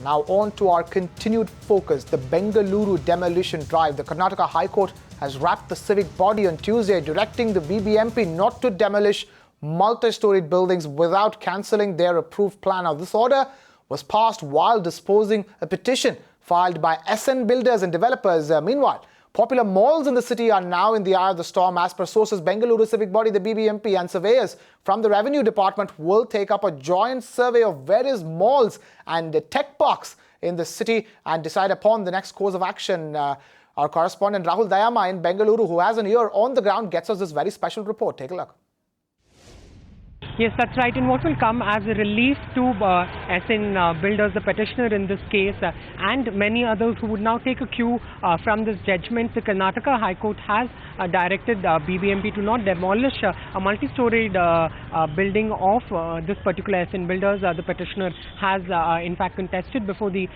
Now on to our continued focus, the Bengaluru demolition drive. The Karnataka High Court has wrapped the civic body on Tuesday, directing the BBMP not to demolish multi-storied buildings without cancelling their approved plan. Now, this order was passed while disposing a petition filed by SN builders and developers. Meanwhile, popular malls in the city are now in the eye of the storm. As per sources, Bengaluru civic body, the BBMP, and surveyors from the Revenue Department will take up a joint survey of various malls and tech parks in the city and decide upon the next course of action. Our correspondent Rahul Dayama in Bengaluru, who has an ear on the ground, gets us this very special report. Take a look. Yes, that's right. And what will come as a relief to SN builders, the petitioner in this case, and many others who would now take a cue from this judgment. The Karnataka High Court has directed BBMP to not demolish a multi-storied building of this particular SN builders. The petitioner has in fact contested before the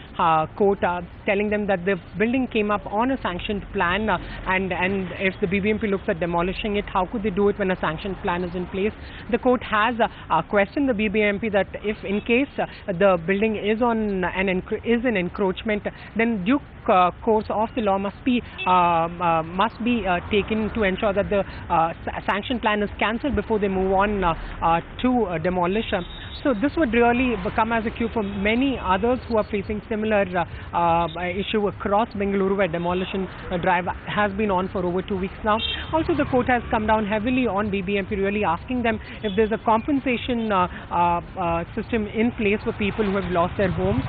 court, telling them that the building came up on a sanctioned plan, and if the BBMP looks at demolishing it, how could they do it when a sanctioned plan is in place? The court has questioned the BBMP that if in case the building is on an encroachment, then due course of the law must be taken to ensure that the sanction plan is cancelled before they move on to demolish. So this would really come as a cue for many others who are facing similar issue across Bengaluru, where demolition drive has been on for over 2 weeks now. Also, the court has come down heavily on BBMP, really asking them if there's a compensation system in place for people who have lost their homes.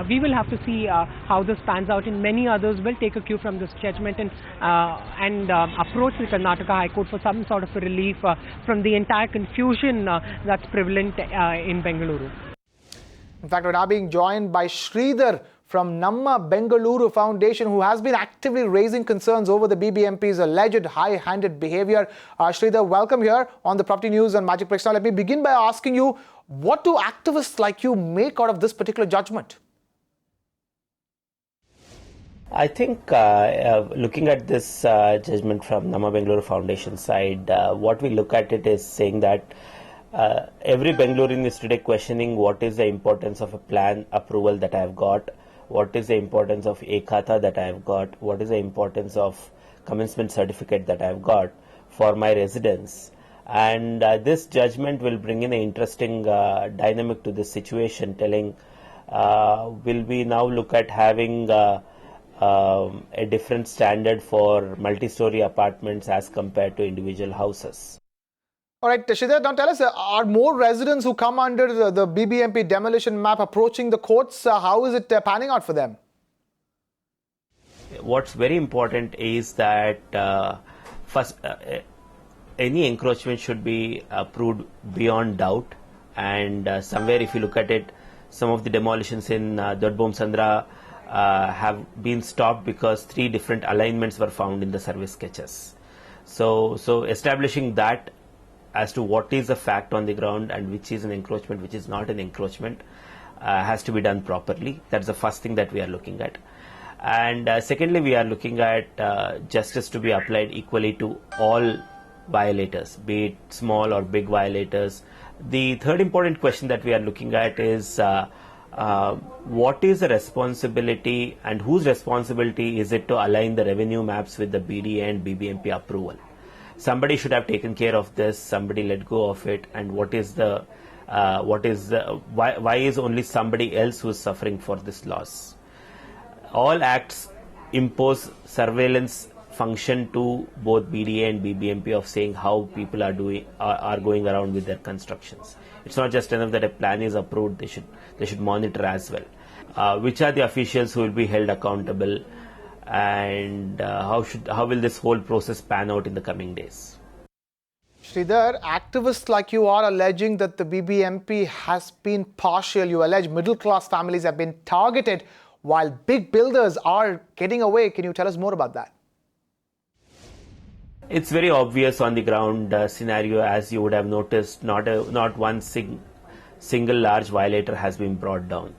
We will have to see how this pans out, and many others will take a cue from this judgment and approach the Karnataka High Court for some sort of a relief from the entire confusion that's prevalent in Bengaluru. In fact, we're now being joined by Sridhar from Namma Bengaluru Foundation, who has been actively raising concerns over the BBMP's alleged high-handed behavior. Sridhar, welcome here on the Property News and Magic Bricks. Now, let me begin by asking you, what do activists like you make out of this particular judgment? I think looking at this judgment from Namma Bengaluru Foundation side, what we look at it is saying that every Bengaluruan is today questioning what is the importance of a plan approval that I have got, what is the importance of a khata that I have got, what is the importance of commencement certificate that I have got for my residence. And this judgment will bring in an interesting dynamic to this situation, telling will we now look at having a different standard for multi-story apartments as compared to individual houses. All right, Sridhar, now tell us, are more residents who come under the BBMP demolition map approaching the courts? How is it panning out for them? What's very important is that first, any encroachment should be proved beyond doubt. And somewhere, if you look at it, some of the demolitions in Dodbomsandra have been stopped because 3 different alignments were found in the survey sketches. So establishing that as to what is the fact on the ground and which is an encroachment, which is not an encroachment, has to be done properly. That's the first thing that we are looking at. And secondly, we are looking at justice to be applied equally to all violators, be it small or big violators. The third important question that we are looking at is what is the responsibility and whose responsibility is it to align the revenue maps with the BDA and BBMP approval? Somebody should have taken care of this, somebody let go of it, and why is only somebody else who is suffering for this loss? All acts impose surveillance function to both BDA and BBMP of saying how people are going around with their constructions. It's not just enough that a plan is approved, they should monitor as well. Which are the officials who will be held accountable, and how will this whole process pan out in the coming days? Sridhar, activists like you are alleging that the BBMP has been partial. You allege middle-class families have been targeted while big builders are getting away. Can you tell us more about that? It's very obvious on the ground scenario, as you would have noticed. Not one single large violator has been brought down.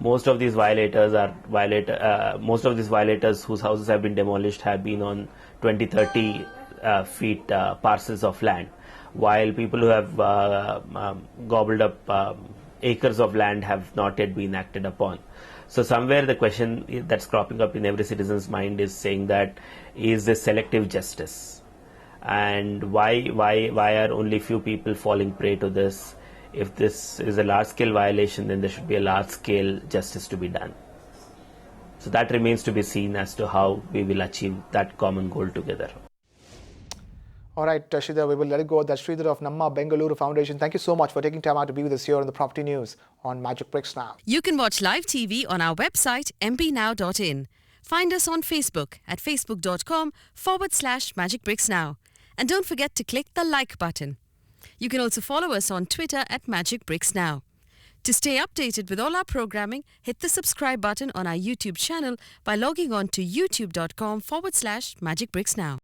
Most of these violators whose houses have been demolished have been on 20-30 feet parcels of land, while people who have gobbled up acres of land have not yet been acted upon. So somewhere the question that's cropping up in every citizen's mind is saying that, is this selective justice? And why are only few people falling prey to this? If this is a large-scale violation, then there should be a large-scale justice to be done. So that remains to be seen as to how we will achieve that common goal together. All right, Sridhar, we will let it go. That's Sridhar of Namma Bengaluru Foundation. Thank you so much for taking time out to be with us here on the Property News on Magic Bricks Now. You can watch live TV on our website mpnow.in. Find us on Facebook at facebook.com/Magic Bricks Now. And don't forget to click the like button. You can also follow us on Twitter at Magic Bricks Now. To stay updated with all our programming, hit the subscribe button on our YouTube channel by logging on to youtube.com/Magic Bricks Now.